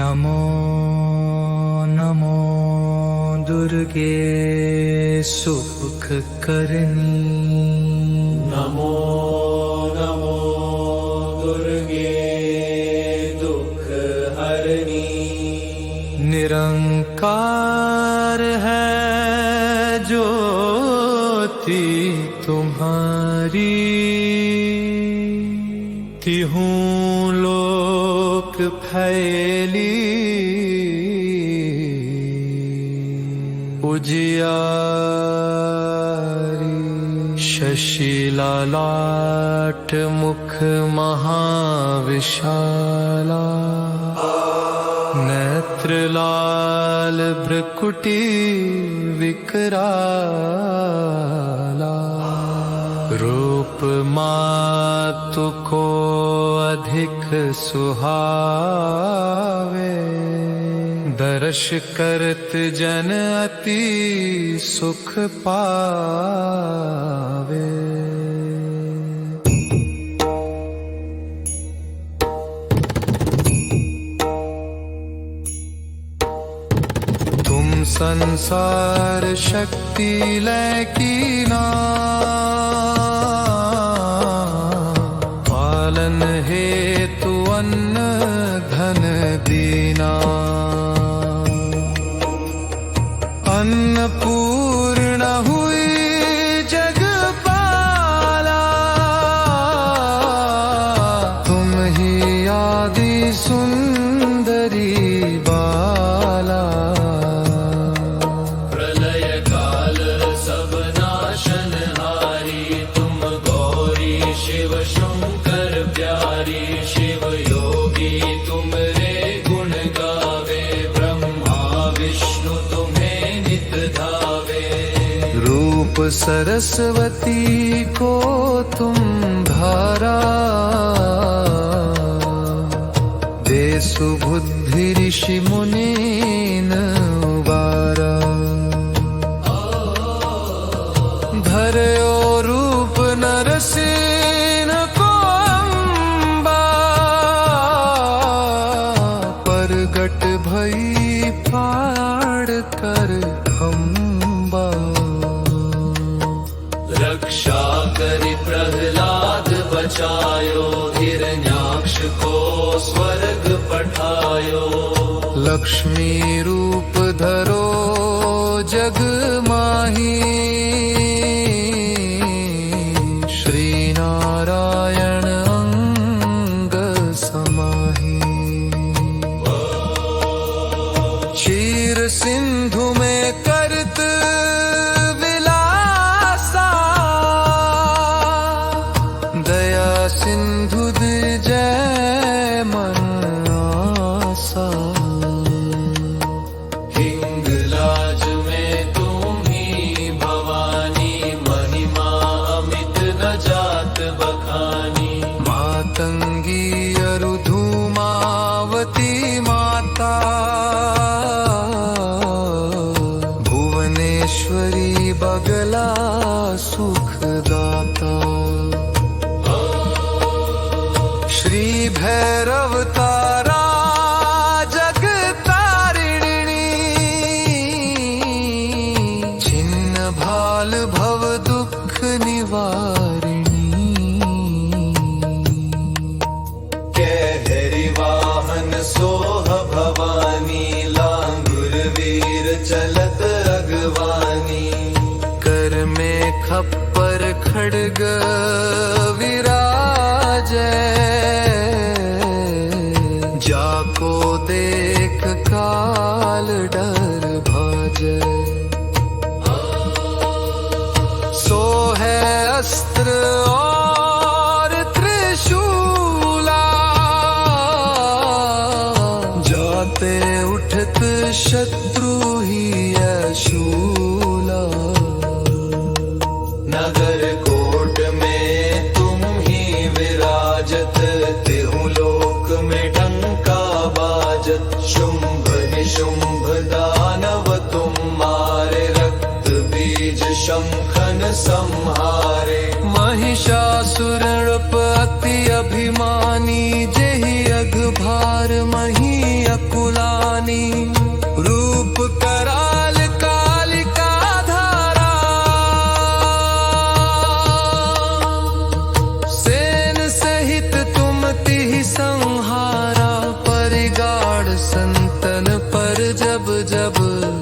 नमो नमो दुर्गे सुख करनी। नमो नमो दुर्गे दुख हरनी। निरंकार है ज्योति तुम्हारी, तिहूं लोक फैली उजियारी। शशि ललाट मुख महाविशाला, नेत्र लाल भ्रुकुटी विकराला। रूप मातु को अधिक सुहावे, दर्श करत जन अति सुख पावे। तुम संसार शक्ति लय कीना, पालन हेतु अन्न धन दीना। अन्नपूर्ण हुई जगपाला, तुम ही आदि सुंदरी बाला। प्रलय काल सब नाशनहारी, तुम गौरी शिव शंकर प्यारी। शिव योगी तुम रे गुण गावे, ब्रह्मा विष्णु तुम्हें नित धावे। रूप सरस्वती को तुम धारा, दे सुबुद्धि ऋषि मुनि न उबारा। धर्यो रूप नरसिंह को अम्बा, परगट भई फाड़ कर खम्बा। रक्षा करि प्रहलाद बचायो, हिरण्याक्ष को स्वर्ग पठायो। लक्ष्मी रूप धरो जग माही, श्री नारायण अंग समाही। क्षीर सिंधु में करत विलासा, दया सिंधु जय मन आसा। हिंगलाज में तुम ही भवानी, महिमा अमित न जात बखानी। मातंगी अरु धूमावती माता, भुवनेश्वरी बगला सुखदाता। श्री भैरव तारा जगतारिणी, छिन्न भाल भव दुख निवारिणी। कहरि वाहन सोह भवानी, लांगुर वीर चलत अगवानी। कर में खप्पर खड्ग विराजै, जाको देख काल डर भाजै। सो है अस्त्र और त्रिशूला, जाते उठत शत्रु ही अशूला। नगर कोट में तुम ही विराजत, तिहु लोक में डंका बाजत। शुंभ निशुंभ दानव तुम मारे, रक्त बीज शंखन संहारे। महिषासुर नृप अति अभिमानी, जेहि अघ भार मही अकुला। बिगाड़ संतन पर जब जब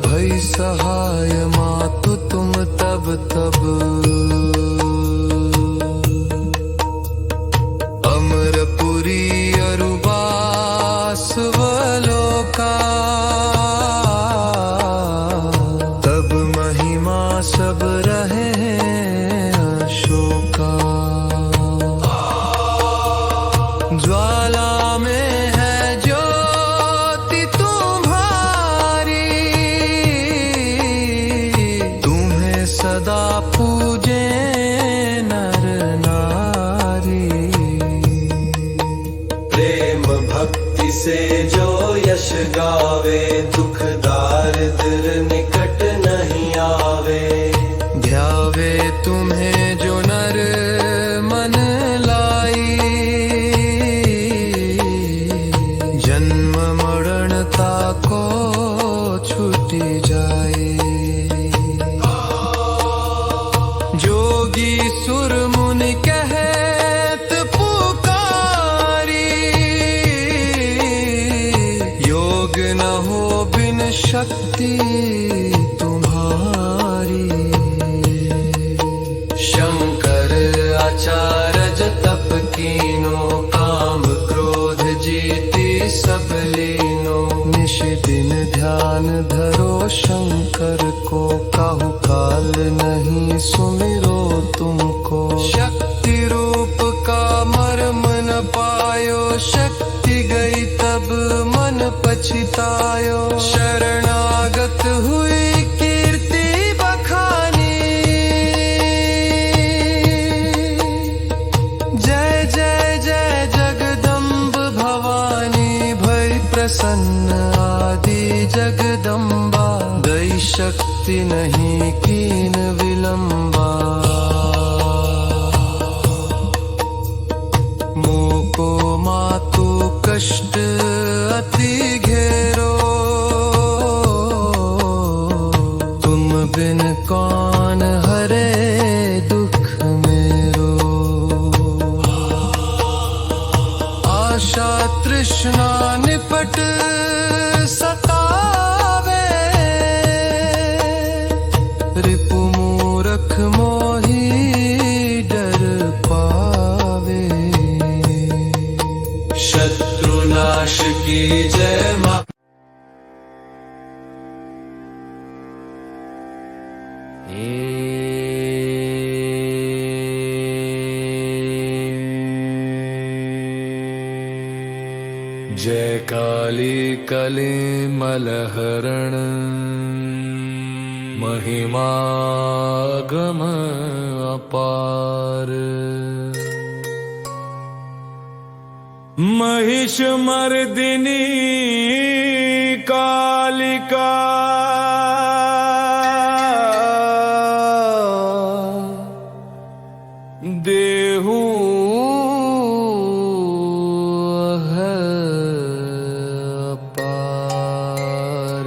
भई सहाय मातु तुम तब तब अमरपुरी अरुबास वलोका तब महिमा सब रहे अशोका ज्वाला में है ज्योति तुम्हारी तुम्हें सदा पूजे नर नारी प्रेम भक्ति से जो यश गावे दुख दारिद्र निकट नहीं आवे ध्यावे तुम्हें जो नर मन लाई जन्म मरणता को छूटी जाए जोगी सुर मुनि कहत पुकारी योग न हो बिन शक्ति तुम्हारी शंकर आचार्य तप कीनो काम क्रोध जीती सब लीनो निश दिन ध्यान धरो शंकर को काहू काल नहीं सुमिरो तुमको शक्ति रूप का मर्म न पायो शक्ति गई तब मन पछतायो शरणागत हुई कीर्ति बखानी जय जय जय जगदम्ब भवानी भई प्रसन्न आदि जगदम्बा दई शक्ति नहीं कीन विलंबा मोको मातु कष्ट अति घेरो तुम बिन कौन हरे दुख मेरो आशा तृष्णा निपट सतावे रिपु मूरख मोही डर पावे शत्रुनाश की जय मां जय काली कली मलहरण महिमा गम अपार महिष मर्दिनी कालिका देहू है पार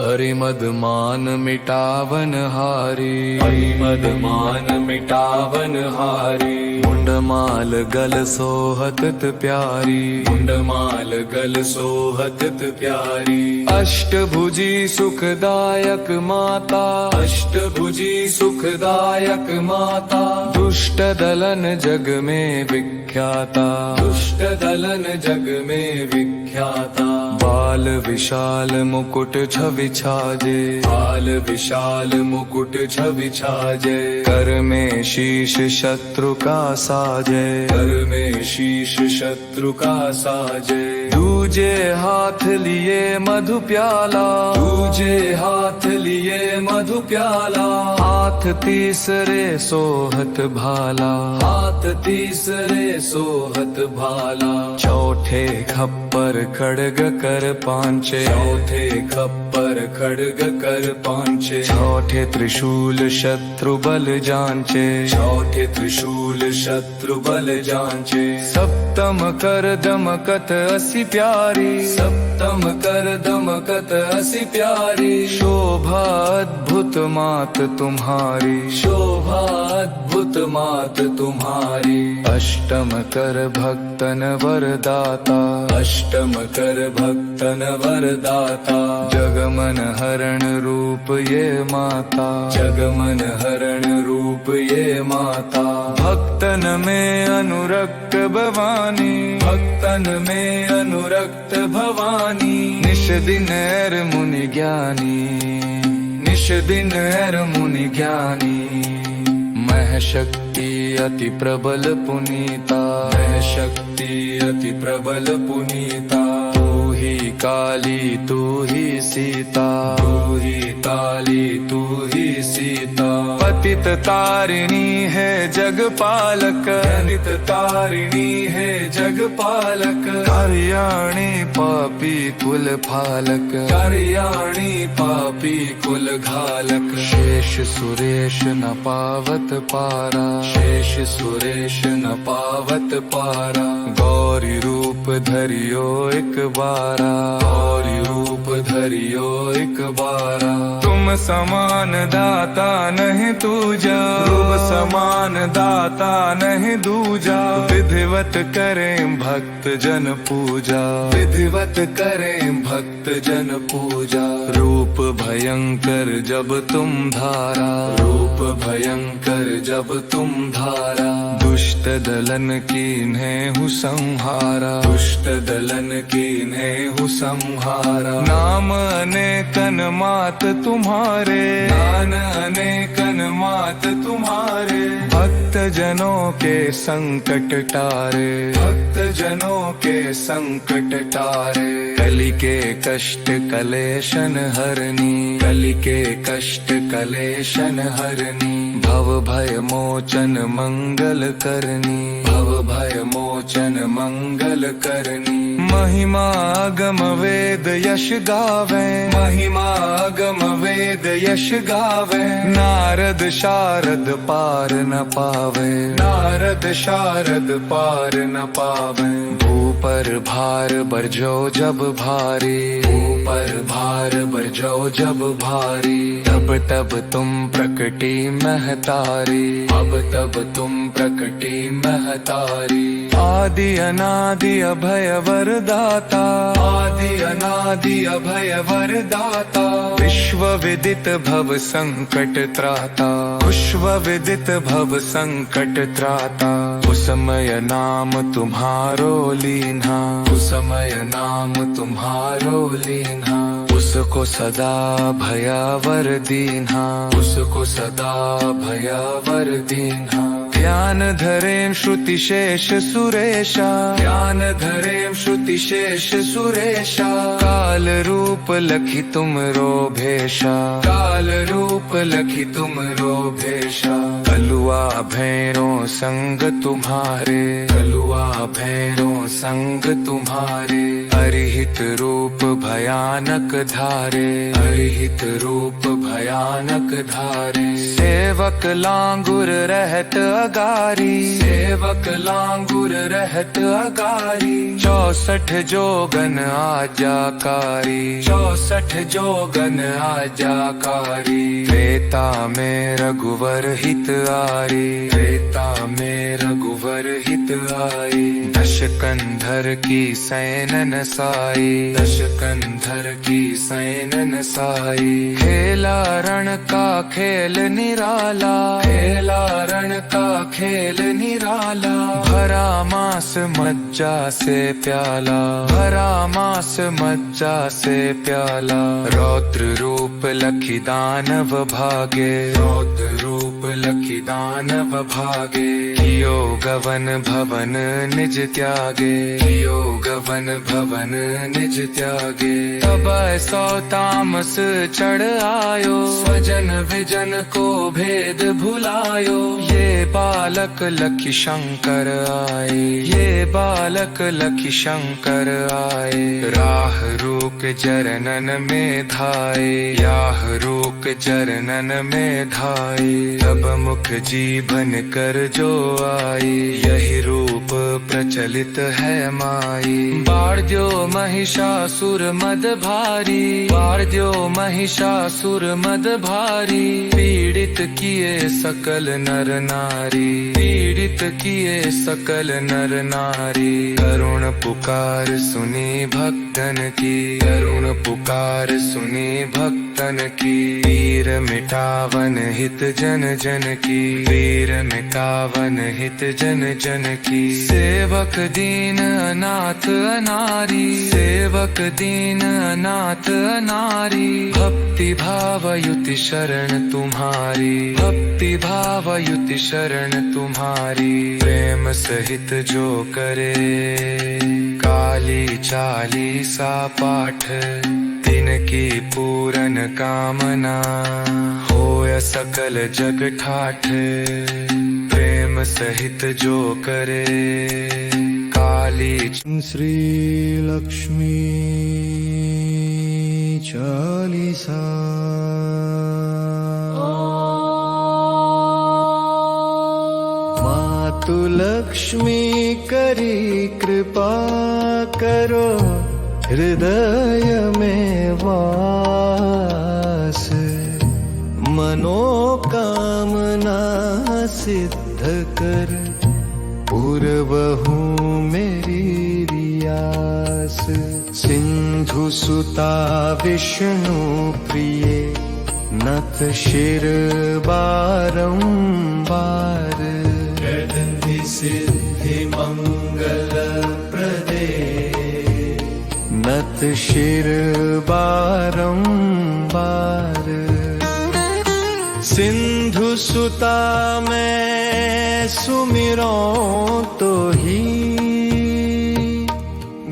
अरिमद मान मिटावन हारी अरिमद मान मिटावन हारी मुंडमाल गल सोहतत प्यारी मुंडमाल गल सोहतत प्यारी अष्टभुजी सुखदायक माता अष्टभुजी सुखदायक माता दुष्ट दलन जग में विख्याता दुष्ट दलन जग में विख्याता बाल विशाल मुकुट छवि छाजे बाल विशाल मुकुट छवि छाजे कर में शीश शत्रु का साजे कर में शीश शत्रु का साजे दूजे हाथ लिए मधु प्याला दूजे हाथ लिए मधु प्याला हाथ तीसरे सोहत भाला हाथ तीसरे सोहत भाला चौथे खप्पर खड़ग कर पांचे चौथे खप्पर खड़ग कर पांचे चौथे त्रिशूल शत्रु बल जांचे चौथे त्रिशूल शूल शत्रु बल जांचे। सप्तम कर दमकत असी प्यारी, सप्तम कर दमकत असी प्यारी। शोभा अद्भुत मात तुम्हारी, शोभा अद्भुत मात तुम्हारी। अष्टम कर भक्तन वरदाता, अष्टम कर भक्तन वरदाता। जगमन हरण रूप ये माता, जगमन हरण रूप ये माता। भक्तन में अनुरक्त भवानी, भक्तन में अनुरक्त भवानी। निश दिन एर मुनि ज्ञानी, निश दिन एर मुनि ज्ञानी। मह शक्ति अति प्रबल पुनीता, मैं शक्ति अति प्रबल पुनीता। तू ही काली तू ही सीता, तू ही काली तू ही सीता। पतित तारिणी है जग पालक, जनित तारिणी है जग पालक। कल्याणी पापी कुल फालक, कल्याणी पापी कुल घालक। शेष सुरेश न पावत पारा, शेष सुरेश न पावत पारा। गौरी रूप धरियो एक बारा, गौरी रूप धरियो एक बारा। तुम समान दाता नहीं दूजा, रूप समान दाता नहीं दूजा। विधिवत करें भक्त जन पूजा, विधिवत करें भक्त जन पूजा। रूप भयंकर जब तुम धारा, रूप भयंकर जब तुम धारा। दुष्ट दलन कीन्हे हु संहारा, दुष्ट दलन कीन्हे हु संहारा। नाम अनेकन मात तुम्हारे, नान अनेकन मात तुम्हारे। भक्त जनों के संकट टारे, भक्त जनों के संकट टारे। कलि के कष्ट कलेशन हरनी, कलि के कष्ट कलेशन हरनी। भव भय मोचन मंगल करनी, भव भय मोचन मंगल करनी। महिमा अगम वेद यश गावे, महिमा अगम वेद यश गावे। नारद शारद पार न पावे, नारद शारद पार न पावे। ऊपर भार बरजो जब भारी, ऊपर भार बरजो जब भारी। तब तब तुम प्रकटी महतारी, अब तब तुम प्रकटी महतारी। आदि अनादि अभय वरदाता, आदि अनादि अभय वरदाता। विश्व विदित भव संकट त्राता, विश्व विदित भव संकट त्राता। उसमय नाम तुम्हारो लीन्हा, उसमय नाम तुम्हारो लीन्हा। उसको सदा भयावर दीन्हा, उसको सदा भयावर दीन्हा। ध्यान धरें श्रुति शेष सुरेशा, ध्यान धरें श्रुति शेष सुरेशा। काल रूप लखी तुम रो भेषा, काल रूप लखी तुम रो भेषा। कलुआ भैरों संग तुम्हारे, कलुआ भैरों संग तुम्हारे। अरिहित रूप भयानक धारे, अरिहित रूप भयानक धारे। सेवक लांगुर रहत अगारी, सेवक लांगुर रहत अगारी। 64 जोगन आज्ञाकारी, 64 जोगन आज्ञाकारी। त्रेता में रघुवर हित आरी, त्रेता में रघुवर हित आई। दश कंधर की सैनन साई, दश कंधर की सैनन साई। खेला रण का खेल निराला, खेला रण का खेल निराला। भरा मास मज्जा से प्याला, भरा मास मज्जा से प्याला। रौद्र रूप लखी दानव भागे, रौद्र रूप लखी दानव भागे। कियो गवन भवन निज त्यागे, कियो गवन भवन निज त्यागे। तब सौ तामस चढ़ आयो, स्वजन विजन को भेद भुलायो। ये बालक लखी शंकर आए, ये बालक लखी शंकर आए। राह रूक चरणन में धाये, याह रूक चरणन में धाये। तब सब मुख जीभन कर जो आई, यही रूप प्रचलित है माई। बाढ़ महिषासुर मद भारी, बाढ़ महिषासुर मद भारी, पीड़ित किए सकल नर नारी, पीड़ित किए सकल नर नारी। करुण पुकार सुनी भक्तन की, करुण पुकार सुनी भक्तन की, वीर मिटावन हित जन जन की, वीर मिटावन हित जन जन की। सेवक दीन अनाथ अनारी, सेवक दीन अनाथ अनारी, भक्ति भाव युति शरण तुम्हारी, भक्ति भाव युति शरण तुम्हारी। प्रेम सहित जो करे काली चालीसा पाठ, तिनकी पूरन कामना होय सकल जग ठाठ। प्रेम सहित जो करे काली। श्री लक्ष्मी चालीसा। मातु लक्ष्मी करी कृपा करो, हृदय में वास, मनोकामना सिद्ध कर, पूर्वहु मेरी रियास। सिंधु सुता विष्णु प्रिय, नत शिर बारंबार, रिद्धि सिद्धि मंगल प्रदे, नत शिर बारंबार। सिंधु सुता मैं सुमिरों तो ही,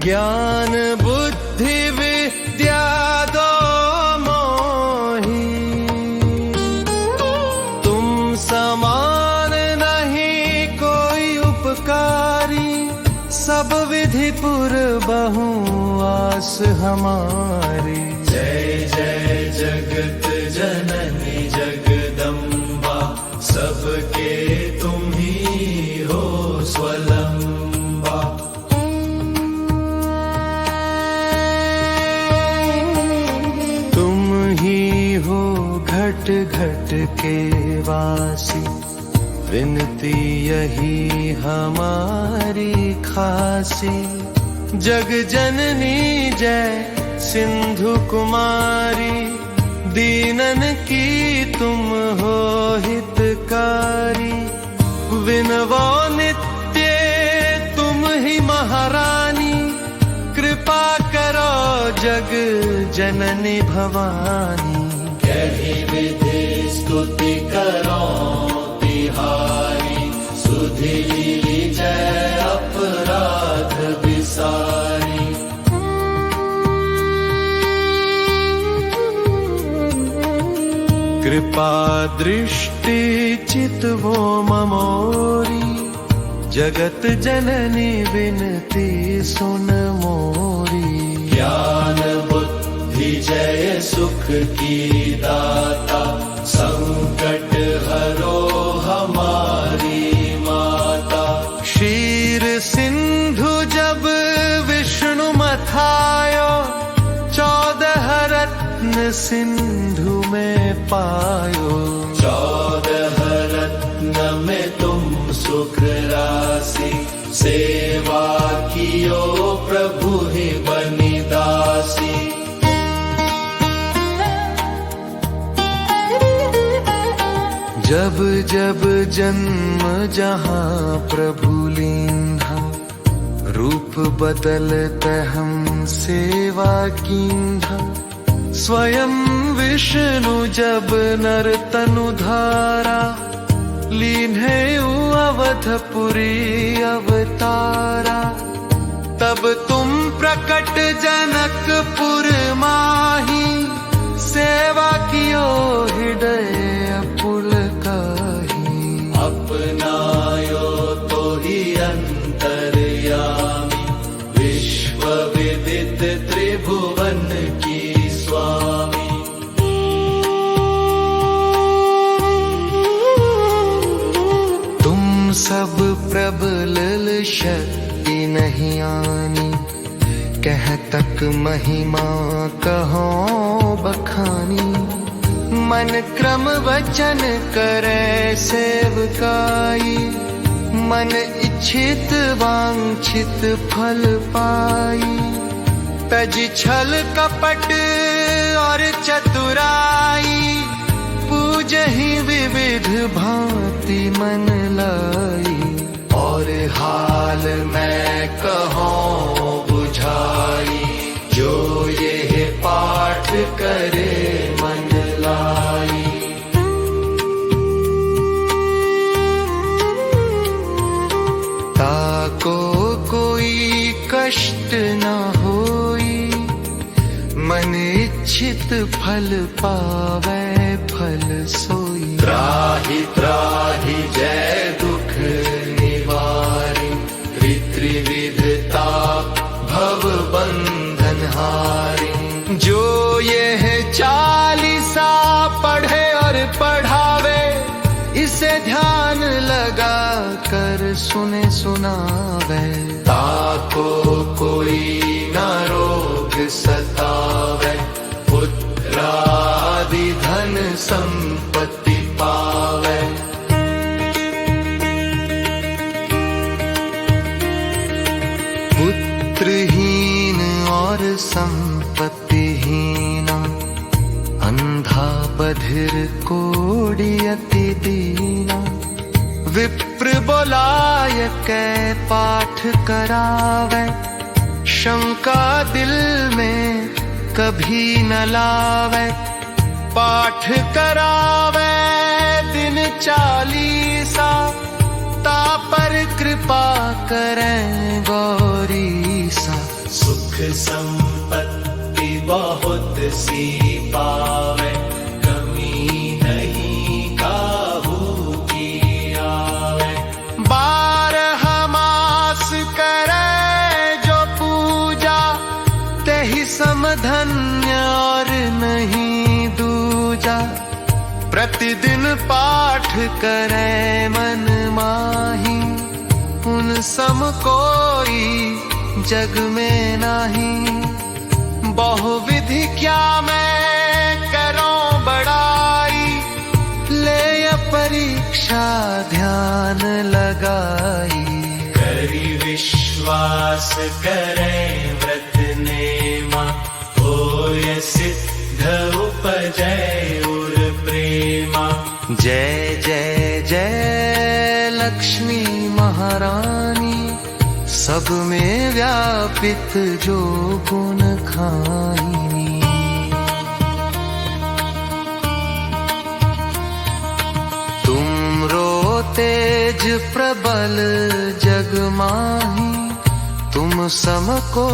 ज्ञान बुद्धि विद्या दो मोही। तुम समान नहीं कोई उपकारी, सब विधि पूर्वहु आस हमारी। जय जय जगत जननी जगदम्बा, सबके तुम ही हो स्वलंबा। तुम ही हो घट घट के वासी, विनती यही हमारी खासी। जग जननी जय सिंधु कुमारी, दीनन की तुम हो हितकारी। विनवो नित्य तुम ही महारानी, कृपा करो जग जननी भवानी। कही विधि स्तुति करो तिहारी, सुधि लीली जय अपराध विसारी। कृपा दृष्टि चितवो ममोरी, जगत जननी विनती सुन मोरी। ज्ञान बुद्धि जय सुख की दाता, संकट हरो हमारी माता। क्षीर सिंधु जब विष्णु मथायो, 14 रत्न सिंधु में पायो। 14 रत्न में तुम सुख राशि, सेवा कियो प्रभु ही बनी दासी। जब जब जन्म जहाँ प्रभु लीन्हा, रूप बदलत हम सेवा कीन्हा। स्वयं विष्णु जब नर तनु धारा, लीन्हे अवधपुरी अवतारा। तब तुम प्रकट जनकपुर माही, सेवा कियो हृदय पुलकाही। अपनायो तो ही अंतर्यामी, विश्व विदित त्रिभुवन की स्वामी। कह तक महिमा कहो बखानी, मन क्रम वचन करे सेवकाई, मन इच्छित वांछित फल पाई। तज छल कपट और चतुराई, पूजहि विविध भांति मन लाई। और हाल मैं कहूँ बुझाई, जो ये पाठ करे मन लाई। ताको कोई कष्ट न होई, मन इच्छित फल पावे फल सोई। त्राहि त्राहि जय दुख निवारी, त्रिविधता भव बंधन हारी। जो ये चालीसा पढ़े और पढ़ावे, इसे ध्यान लगा कर सुने सुनावे। ताको कोई न रोग सतावे, पुत्रादि धन संपत्ति पावे। पुत्रहीन और संपत्तिहीना, अंधा बधिर कोढ़ी अति दीना। विप्र बोलाय कै पाठ करावे, शंका दिल में कभी न लावे। पाठ करावे दिन चालीसा, ता पर कृपा करें गौरीसा। सुख संपत्ति बहुत सी पावे, कमी नहीं काहू की आवे। 12 मास करे जो पूजा, तेहि समधन्य और नहीं दूजा। प्रतिदिन पाठ करे मन माही, उन सम कोई जग में नाही। बहुविधि क्या मैं करूं बड़ाई, ले परीक्षा ध्यान लगाई। करि विश्वास करें व्रत नेमा, होय सिद्ध उपजय उर प्रेमा। जय जय जय लक्ष्मी महारानी, सब में व्यापित जो गुण खाइनी। तुम रो तेज प्रबल जग माही, तुम सम को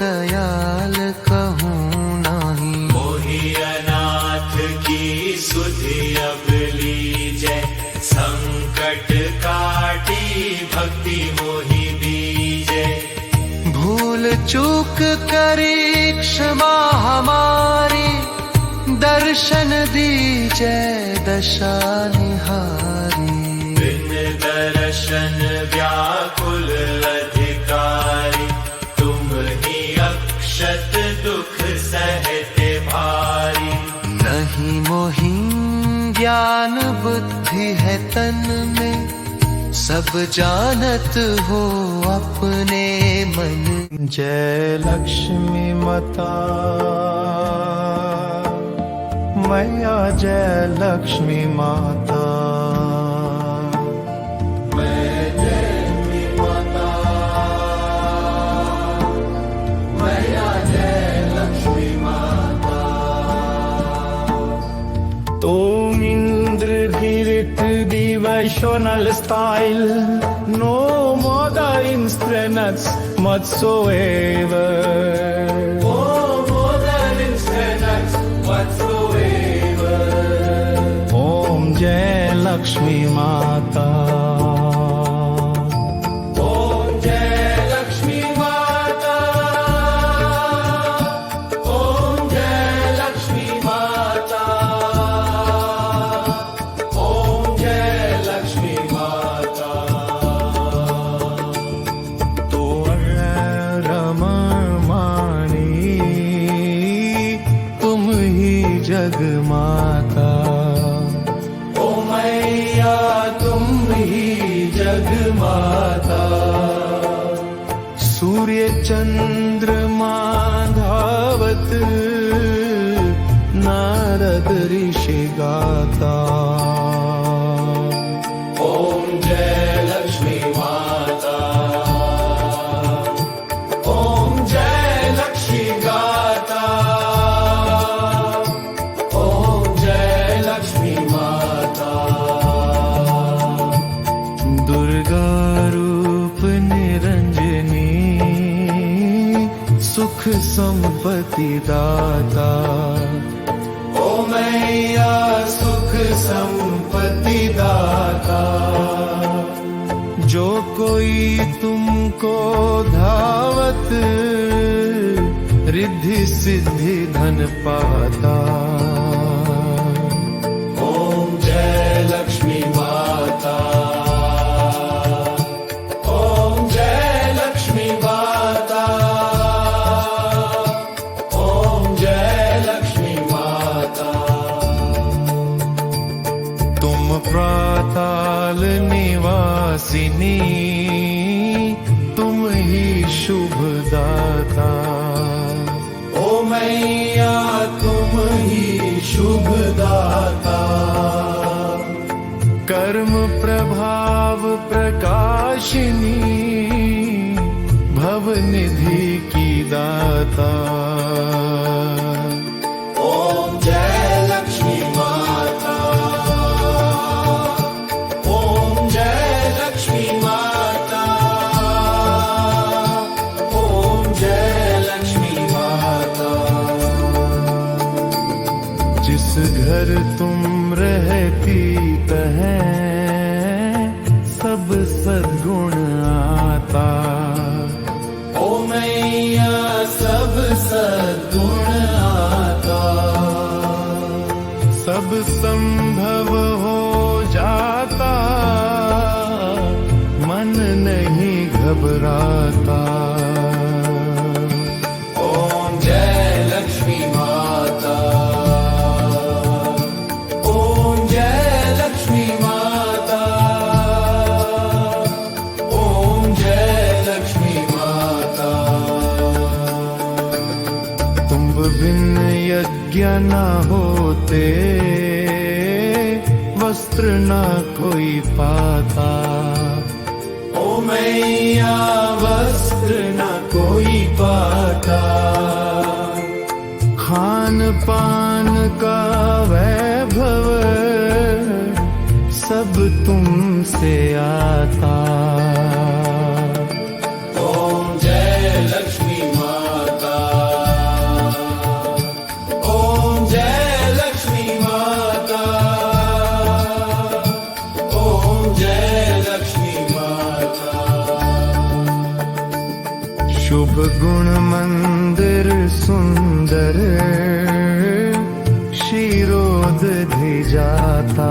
दयाल कहूँ नाही। मोहि अनाथ की सुधि अब लीजै, संकट काटी भक्ति मोहि दीजै। भूल चूक करी क्षमा हमारी, दर्शन दीजै दशा निहारी। बिन दर्शन व्याकुल अधिकारी, तुम ही अक्षत दुख सहते भारी। नहीं मोहि ज्ञान बुद्धि है तन में, सब जानत हो अपने मन। जय लक्ष्मी माता मैया, जय लक्ष्मी माता। Om Indra devotional style, no modern instruments whatsoever. No modern instruments whatsoever. Om Jai Lakshmi Mata. Om Jai Lakshmi Mata. Om Jai Lakshmi Mata. Om Jai Lakshmi Mata. Rama जग माता। ओ मैया तुम ही जग माता। सूर्य चंद्रमा धावत नारद ऋषि गाता। ओम जय लक्ष्मी माता। ओम जय लक्ष्मी गाता। ओम जय लक्ष्मी माता। दुर्गा रूप निरंजनी सुख संपत्ति दाता। ओ मैया सुख संपत्ति दाता। जो कोई तुमको धावत रिद्धि सिद्धि धन पाता। ओम जय लक्ष्मी माता। ओम जय लक्ष्मी माता। ओम जय लक्ष्मी माता। तुम पाताल निवासिनी तुम ही शुभ दाता। ओ मैया तुम ही शुभ दाता। कर्म प्रभाव प्रकाशिनी भव निधि की दाता। ओम जय लक्ष्मी माता। ओम जय लक्ष्मी माता। ओम जय लक्ष्मी माता। जिस घर तुम रहती कहें सब सद्गुण आता। ओ मैया सब सद्गुण आता। सब संभव हो जाता मन नहीं घबराता। ओम जय लक्ष्मी माता। ओम जय लक्ष्मी माता। ओम जय लक्ष्मी माता। तुम बिन यज्ञ न होते वस्त्र न कोई पाता। ओ मैया वस्त्र न कोई पाता। खान पान का वैभव सब तुमसे आता। ओम जय लक्ष्मी माता। ओम जय लक्ष्मी माता। ओम जय लक्ष्मी माता। शुभ गुण मंदिर सुंदर क्षीरोदधि जाता।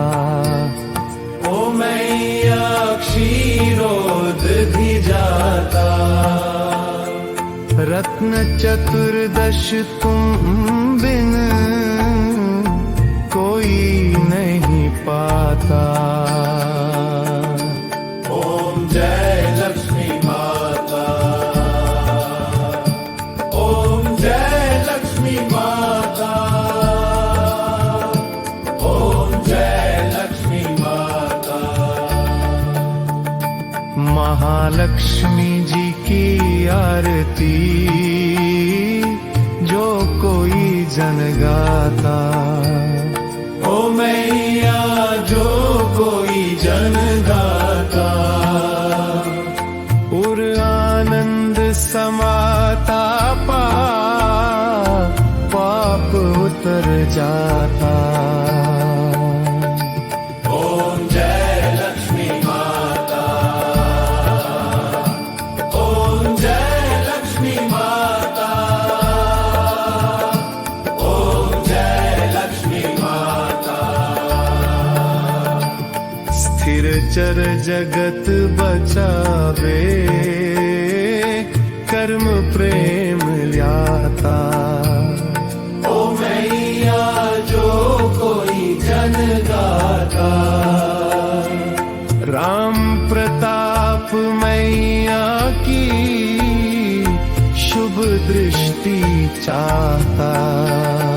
ओ मैया क्षीरोदधि जाता। रत्न चतुर्दश तुम बिन कोई नहीं पाता। ओम जय लक्ष्मी माता। ओम जय लक्ष्मी माता। ओम जय लक्ष्मी माता। महालक्ष्मी जी की आरती जो कोई जन गाता। ओ मैया जो कोई जन गाता। उर आनंद समाता पाप उतर जाता। ओम जय लक्ष्मी माता। ओम जय लक्ष्मी माता। ओम जय लक्ष्मी माता। स्थिर चर जगत बचावे कर्म प्रेम ल्याता। ओ मैया जो राम प्रताप मैया की शुभ दृष्टि चाहता।